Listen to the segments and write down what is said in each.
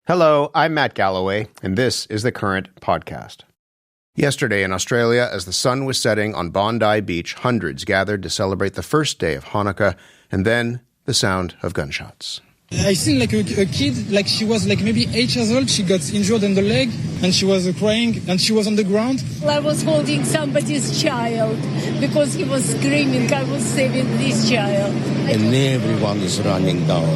Hello, I'm Matt Galloway, and this is the Current Podcast. Yesterday in Australia, as the sun was setting on Bondi Beach, hundreds gathered to celebrate the first day of Hanukkah, and then the sound of gunshots. I seen like a kid, like she was like maybe 8 years old. She got injured in the leg and she was crying and she was on the ground. I was holding somebody's child because he was screaming. I was saving this child. And everyone is running down.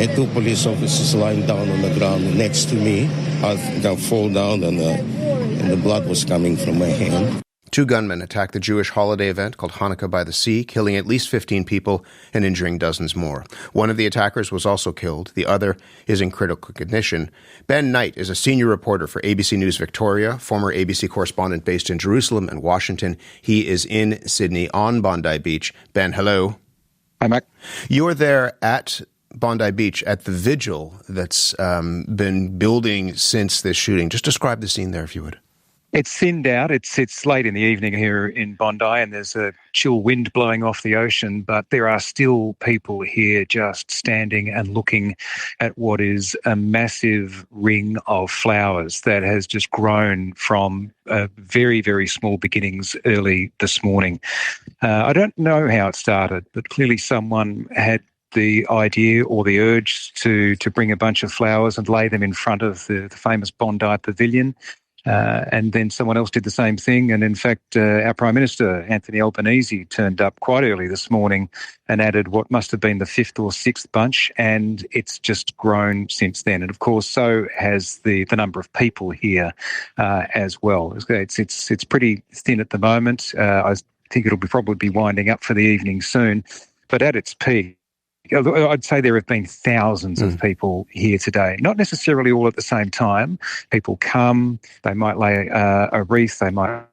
And 2 police officers lying down on the ground next to me. I fall down and the blood was coming from my hand. 2 gunmen attacked the Jewish holiday event called Hanukkah by the Sea, killing at least 15 people and injuring dozens more. One of the attackers was also killed. The other is in critical condition. Ben Knight is a senior reporter for ABC News Victoria, former ABC correspondent based in Jerusalem and Washington. He is in Sydney on Bondi Beach. Ben, hello. Hi, Mac. You're there at Bondi Beach at the vigil that's been building since this shooting. Just describe the scene there, if you would. It's thinned out. It's late in the evening here in Bondi and there's a chill wind blowing off the ocean, but there are still people here just standing and looking at what is a massive ring of flowers that has just grown from very, very small beginnings early this morning. I don't know how it started, but clearly someone had the idea or the urge to bring a bunch of flowers and lay them in front of the famous Bondi Pavilion. And then someone else did the same thing. And in fact, our Prime Minister, Anthony Albanese, turned up quite early this morning and added what must have been the 5th or 6th bunch. And it's just grown since then. And of course, so has the number of people here as well. It's pretty thin at the moment. I think it'll probably be winding up for the evening soon. But at its peak, I'd say there have been thousands of people here today, not necessarily all at the same time. People come, they might lay a wreath, they might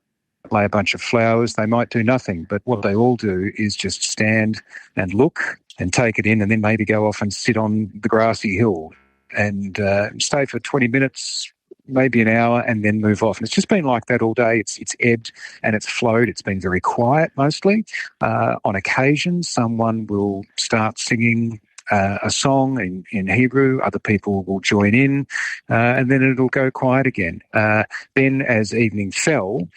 lay a bunch of flowers, they might do nothing. But what they all do is just stand and look and take it in and then maybe go off and sit on the grassy hill and stay for 20 minutes, maybe an hour, and then move off. And it's just been like that all day. It's ebbed and it's flowed. It's been very quiet mostly. On occasion, someone will start singing a song in Hebrew. Other people will join in, and then it'll go quiet again. Then, as evening fell,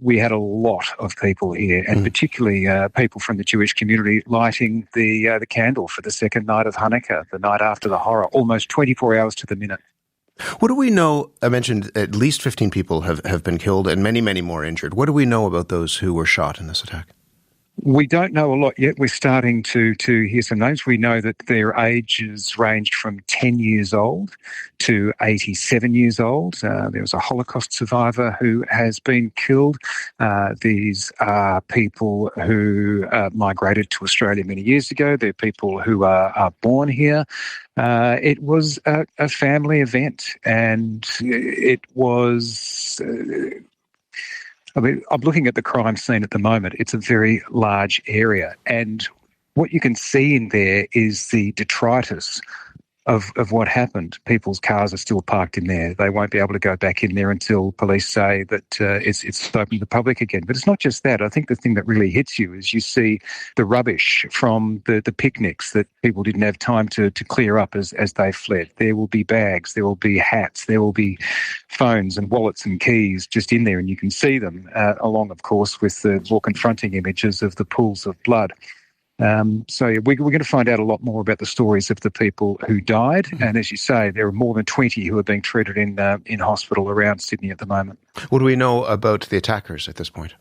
we had a lot of people here, and particularly people from the Jewish community lighting the candle for the second night of Hanukkah, the night after the horror, almost 24 hours to the minute. What do we know? I mentioned at least 15 people have been killed and many, many more injured. What do we know about those who were shot in this attack? We don't know a lot yet. We're starting to hear some names. We know that their ages ranged from 10 years old to 87 years old. There was a Holocaust survivor who has been killed. These are people who migrated to Australia many years ago. They're people who are born here. It was a family event, and it was... I'm looking at the crime scene at the moment. It's a very large area, and what you can see in there is the detritus of what happened. People's cars are still parked in there. They won't be able to go back in there until police say that it's open to the public again. But it's not just that. I think the thing that really hits you is you see the rubbish from the picnics that people didn't have time to clear up as they fled. There will be bags, there will be hats, there will be phones and wallets and keys just in there, and you can see them along, of course, with the more confronting images of the pools of blood. So we're going to find out a lot more about the stories of the people who died. And as you say, there are more than 20 who are being treated in hospital around Sydney at the moment. What do we know about the attackers at this point?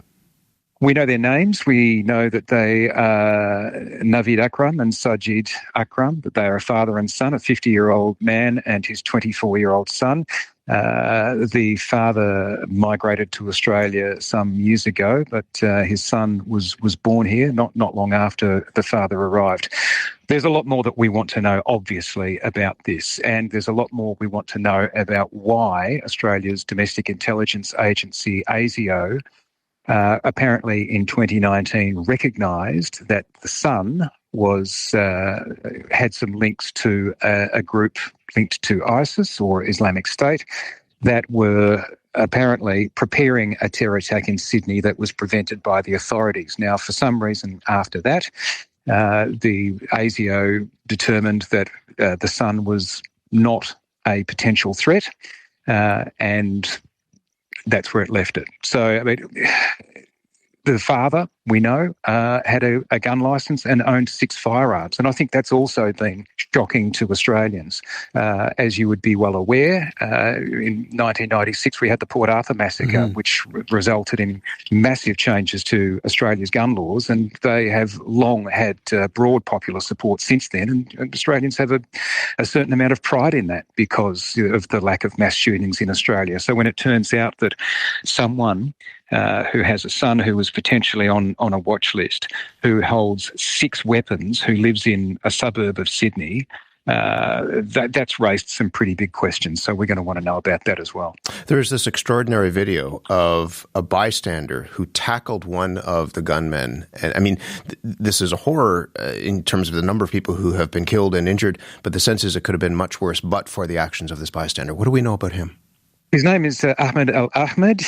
We know their names. We know that they are Navid Akram and Sajid Akram, that they are a father and son, a 50-year-old man and his 24-year-old son. The father migrated to Australia some years ago, but his son was born here not long after the father arrived. There's a lot more that we want to know, obviously, about this, and there's a lot more we want to know about why Australia's domestic intelligence agency, ASIO, apparently in 2019 recognised that the son had some links to a group linked to ISIS or Islamic State that were apparently preparing a terror attack in Sydney that was prevented by the authorities. Now, for some reason after that, the ASIO determined that the son was not a potential threat, and that's where it left it. So, I mean, the father, we know, had a gun licence and owned 6 firearms. And I think that's also been shocking to Australians. As you would be well aware, in 1996 we had the Port Arthur massacre, which resulted in massive changes to Australia's gun laws, and they have long had broad popular support since then. And Australians have a certain amount of pride in that because of the lack of mass shootings in Australia. So when it turns out that someone who has a son who was potentially on a watch list, who holds 6 weapons, who lives in a suburb of Sydney, that's raised some pretty big questions. So we're going to want to know about that as well. There's this extraordinary video of a bystander who tackled one of the gunmen. And I mean, this is a horror in terms of the number of people who have been killed and injured, but the sense is it could have been much worse but for the actions of this bystander. What do we know about him? His name is Ahmed Al-Ahmed.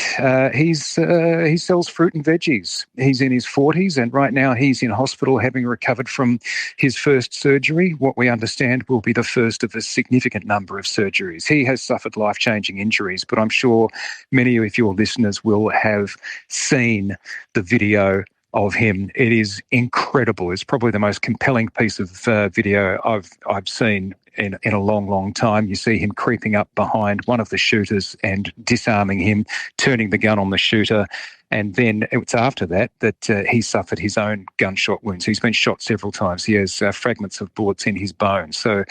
He sells fruit and veggies. He's in his 40s, and right now he's in hospital having recovered from his first surgery, what we understand will be the first of a significant number of surgeries. He has suffered life-changing injuries, but I'm sure many of your listeners will have seen the video of him. It is incredible. It's probably the most compelling piece of video I've seen in a long, long time. You see him creeping up behind one of the shooters and disarming him, turning the gun on the shooter, and then it's after that he suffered his own gunshot wounds. He's been shot several times. He has fragments of bullets in his bones. So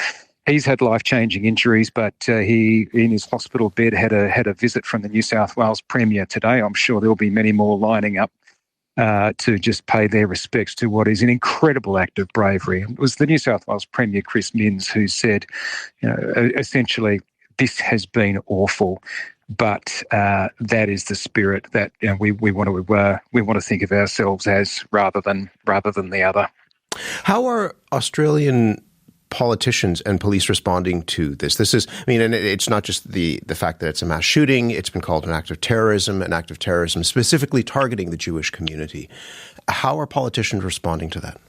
he's had life-changing injuries, but he, in his hospital bed, had a visit from the New South Wales Premier today. I'm sure there'll be many more lining up to just pay their respects to what is an incredible act of bravery. It was the New South Wales Premier, Chris Minns, who said, essentially, this has been awful, but that is the spirit that we want to think of ourselves as, rather than the other. How are Australian politicians and police responding to this? This is, and it's not just the fact that it's a mass shooting. It's been called an act of terrorism specifically targeting the Jewish community. How are politicians responding to that?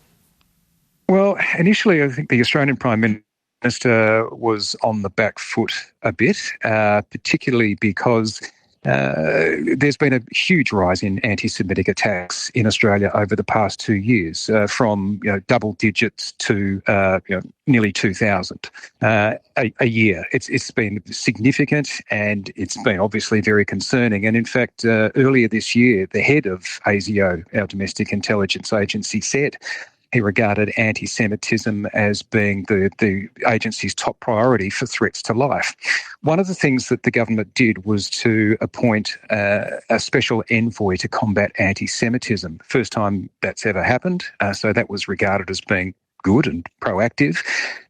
Well, initially, I think the Australian Prime Minister was on the back foot a bit, particularly because there's been a huge rise in anti-Semitic attacks in Australia over the past 2 years, from double digits to nearly 2,000 a year. It's been significant, and it's been obviously very concerning. And in fact, earlier this year, the head of ASIO, our domestic intelligence agency, said he regarded anti-Semitism as being the agency's top priority for threats to life. One of the things that the government did was to appoint a special envoy to combat anti-Semitism. First time that's ever happened, so that was regarded as being good and proactive.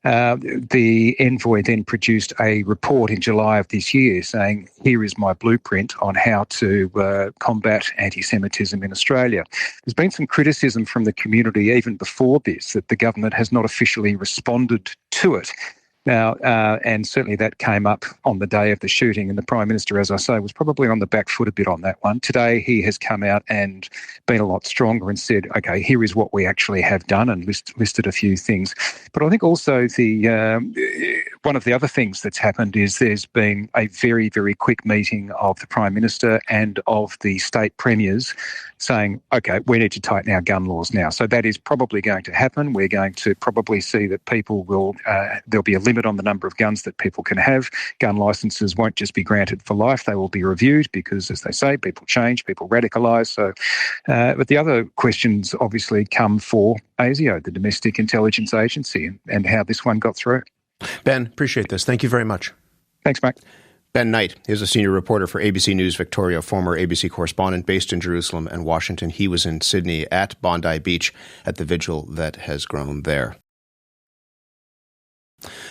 The envoy then produced a report in July of this year saying, here is my blueprint on how to combat anti-Semitism in Australia. There's been some criticism from the community even before this that the government has not officially responded to it. Now, and certainly that came up on the day of the shooting, and the Prime Minister, as I say, was probably on the back foot a bit on that one. Today, he has come out and been a lot stronger and said, okay, here is what we actually have done, and listed a few things. But I think also one of the other things that's happened is there's been a very, very quick meeting of the Prime Minister and of the state premiers saying, okay, we need to tighten our gun laws now. So that is probably going to happen. We're going to probably see that people will, there'll be a limit on the number of guns that people can have. Gun licences won't just be granted for life. They will be reviewed because, as they say, people change, people radicalise. So, but the other questions obviously come for ASIO, the Domestic Intelligence Agency, and how this one got through. Ben, appreciate this. Thank you very much. Thanks, Mark. Ben Knight is a senior reporter for ABC News Victoria, former ABC correspondent based in Jerusalem and Washington. He was in Sydney at Bondi Beach at the vigil that has grown there.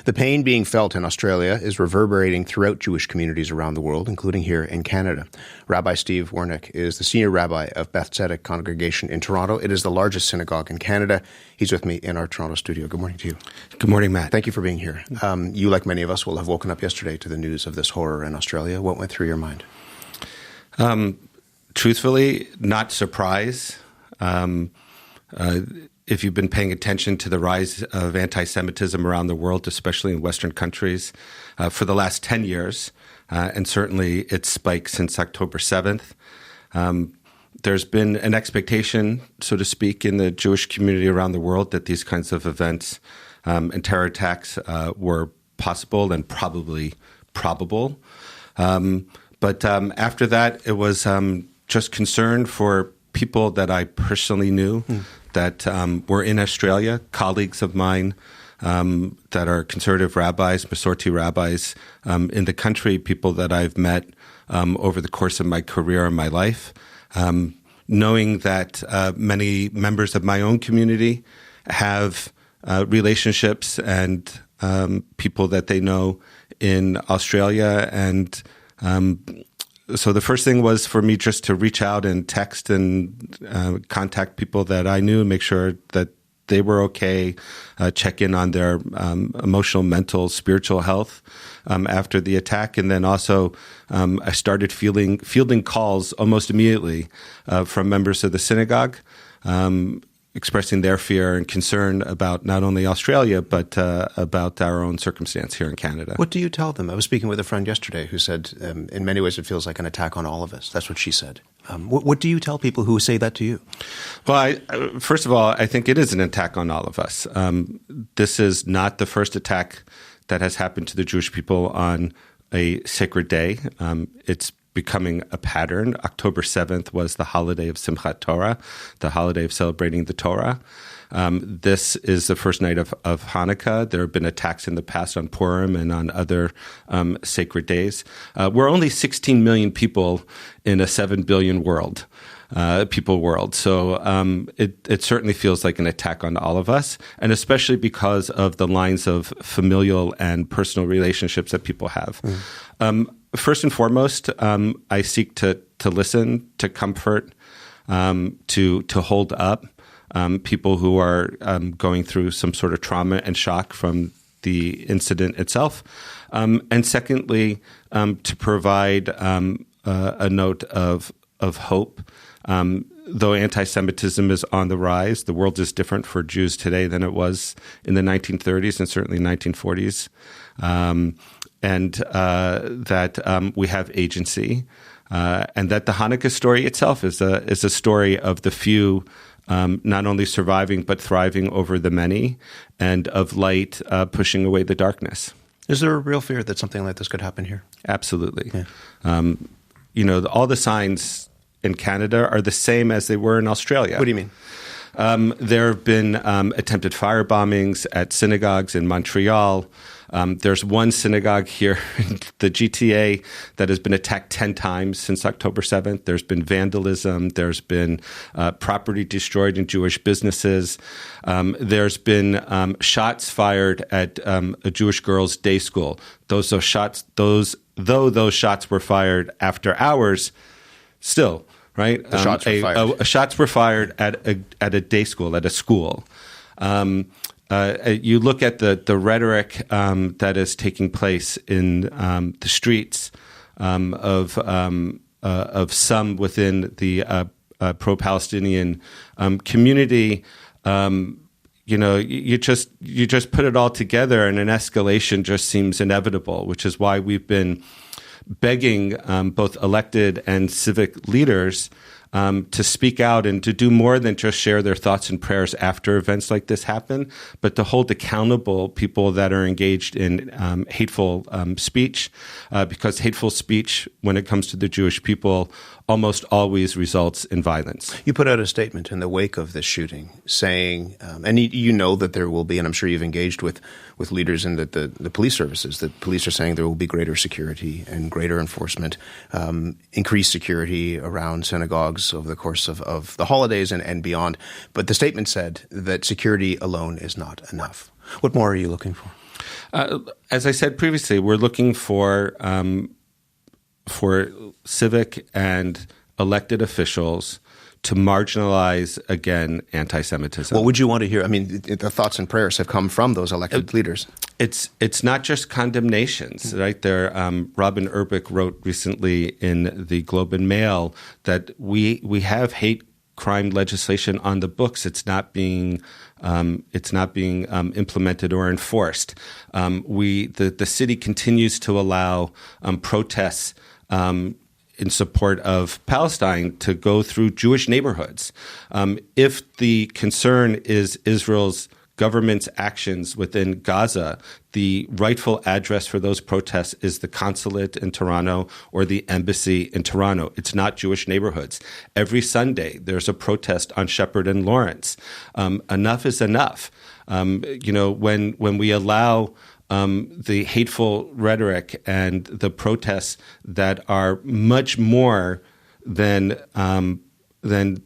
The pain being felt in Australia is reverberating throughout Jewish communities around the world, including here in Canada. Rabbi Steve Wernick is the senior rabbi of Beth Tzedec Congregation in Toronto. It is the largest synagogue in Canada. He's with me in our Toronto studio. Good morning to you. Good morning, Matt. Thank you for being here. You, like many of us, will have woken up yesterday to the news of this horror in Australia. What went through your mind? Truthfully, not surprise. if you've been paying attention to the rise of anti-Semitism around the world, especially in Western countries, for the last 10 years, and certainly its spike since October 7th, there's been an expectation, so to speak, in the Jewish community around the world that these kinds of events and terror attacks were possible and probably probable. But after that, it was just concern for people that I personally knew that were in Australia, colleagues of mine that are conservative rabbis, Masorti rabbis in the country, people that I've met over the course of my career and my life, knowing that many members of my own community have relationships and people that they know in Australia. And so the first thing was for me just to reach out and text and contact people that I knew, make sure that they were okay, check in on their emotional, mental, spiritual health after the attack. And then also I started fielding calls almost immediately from members of the synagogue, expressing their fear and concern about not only Australia, but about our own circumstance here in Canada. What do you tell them? I was speaking with a friend yesterday who said, in many ways, it feels like an attack on all of us. That's what she said. What do you tell people who say that to you? Well, first of all, I think it is an attack on all of us. This is not the first attack that has happened to the Jewish people on a sacred day. It's becoming a pattern. October 7th was the holiday of Simchat Torah, the holiday of celebrating the Torah. This is the first night of Hanukkah. There have been attacks in the past on Purim and on other sacred days. We're only 16 million people in a 7 billion world. So it certainly feels like an attack on all of us, and especially because of the lines of familial and personal relationships that people have. First and foremost, I seek to listen, to comfort, to hold up people who are going through some sort of trauma and shock from the incident itself. And secondly, to provide a note of hope. Though anti-Semitism is on the rise, the world is different for Jews today than it was in the 1930s and certainly 1940s. And that we have agency, and that the Hanukkah story itself is a story of the few not only surviving but thriving over the many, and of light pushing away the darkness. Is there a real fear that something like this could happen here? Absolutely. Yeah. All the signs in Canada are the same as they were in Australia. What do you mean? There have been attempted fire bombings at synagogues in Montreal. There's one synagogue here in the GTA that has been attacked 10 times since October 7th. There's been vandalism. There's been property destroyed in Jewish businesses. There's been shots fired at a Jewish girls' day school. Though those shots were fired after hours, still, right? The shots were fired. Shots were fired at a day school, at a school. You look at the rhetoric that is taking place in the streets of some within the pro-Palestinian community. You just put it all together, and an escalation just seems inevitable, which is why we've been begging both elected and civic leaders to speak out and to do more than just share their thoughts and prayers after events like this happen, but to hold accountable people that are engaged in hateful speech, because hateful speech, when it comes to the Jewish people, almost always results in violence. You put out a statement in the wake of this shooting saying, and you know that there will be, and I'm sure you've engaged with leaders in the police services, that police are saying there will be greater security and greater enforcement, increased security around synagogues over the course of the holidays and beyond. But the statement said that security alone is not enough. What more are you looking for? As I said previously, we're looking for civic and elected officials to marginalize, again, anti-Semitism. What would you want to hear? I mean, the thoughts and prayers have come from those elected leaders. It's not just condemnations, right? There, Robin Urbick wrote recently in the Globe and Mail that we have hate crime legislation on the books. It's not being implemented or enforced. The city continues to allow protests in support of Palestine to go through Jewish neighborhoods. If the concern is Israel's government's actions within Gaza, the rightful address for those protests is the consulate in Toronto or the embassy in Toronto. It's not Jewish neighborhoods. Every Sunday, there's a protest on Shepherd and Lawrence. Enough is enough. When we allow the hateful rhetoric and the protests that are much more than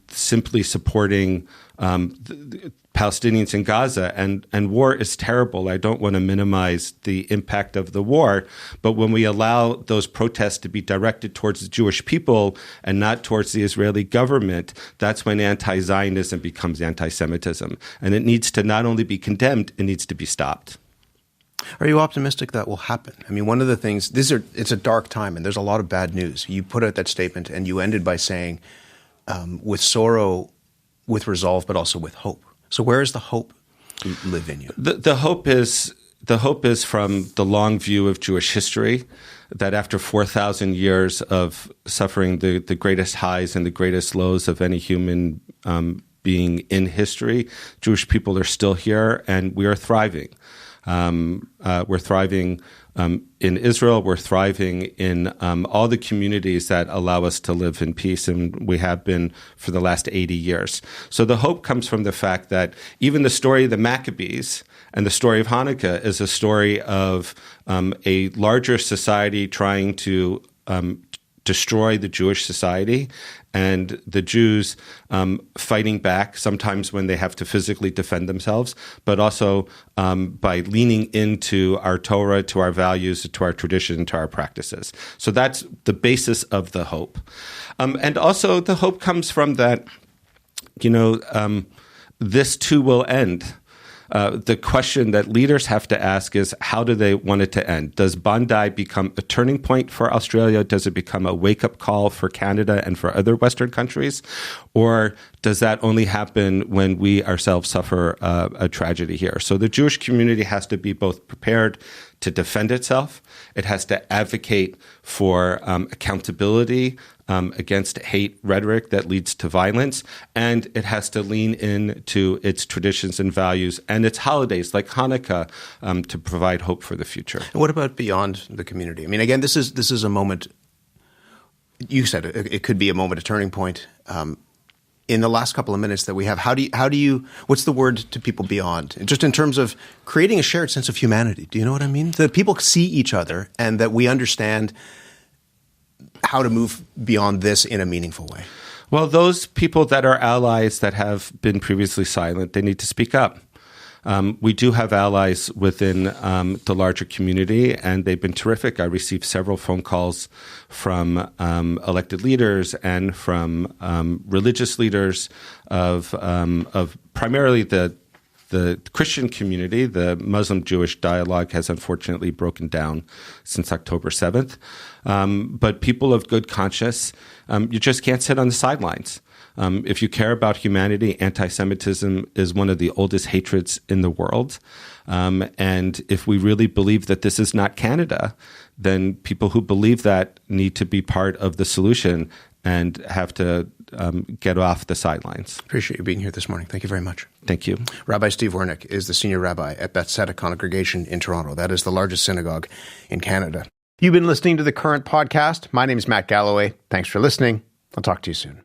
simply supporting the Palestinians in Gaza, and war is terrible. I don't want to minimize the impact of the war, but when we allow those protests to be directed towards the Jewish people and not towards the Israeli government, that's when anti-Zionism becomes anti-Semitism. And it needs to not only be condemned, it needs to be stopped. Are you optimistic that will happen? I mean, one of the things, it's a dark time and there's a lot of bad news. You put out that statement and you ended by saying, with sorrow, with resolve, but also with hope. So where is the hope live in you? The hope is from the long view of Jewish history, that after 4,000 years of suffering the greatest highs and the greatest lows of any human being in history, Jewish people are still here and we are thriving. We're thriving in Israel. We're thriving in all the communities that allow us to live in peace, and we have been for the last 80 years. So the hope comes from the fact that even the story of the Maccabees and the story of Hanukkah is a story of a larger society trying to destroy the Jewish society, and the Jews fighting back, sometimes when they have to physically defend themselves, but also by leaning into our Torah, to our values, to our tradition, to our practices. So that's the basis of the hope. And also the hope comes from that, this too will end. The question that leaders have to ask is, how do they want it to end? Does Bondi become a turning point for Australia? Does it become a wake-up call for Canada and for other Western countries? Or does that only happen when we ourselves suffer a tragedy here? So the Jewish community has to be both prepared to defend itself. It has to advocate for accountability against hate rhetoric that leads to violence, and it has to lean into its traditions and values and its holidays like Hanukkah to provide hope for the future. And what about beyond the community? I mean, again, this is a moment. You said it could be a moment, a turning point. In the last couple of minutes that we have, how do you what's the word to people beyond? Just in terms of creating a shared sense of humanity. Do you know what I mean? That people see each other and that we understand how to move beyond this in a meaningful way. Well, those people that are allies that have been previously silent, they need to speak up. We do have allies within the larger community, and they've been terrific. I received several phone calls from elected leaders and from religious leaders of primarily the Christian community. The Muslim-Jewish dialogue has unfortunately broken down since October 7th. But people of good conscience, you just can't sit on the sidelines. If you care about humanity, anti-Semitism is one of the oldest hatreds in the world. And if we really believe that this is not Canada, then people who believe that need to be part of the solution and have to get off the sidelines. Appreciate you being here this morning. Thank you very much. Thank you. Rabbi Steve Wernick is the senior rabbi at Beth Tzedec Congregation in Toronto. That is the largest synagogue in Canada. You've been listening to The Current Podcast. My name is Matt Galloway. Thanks for listening. I'll talk to you soon.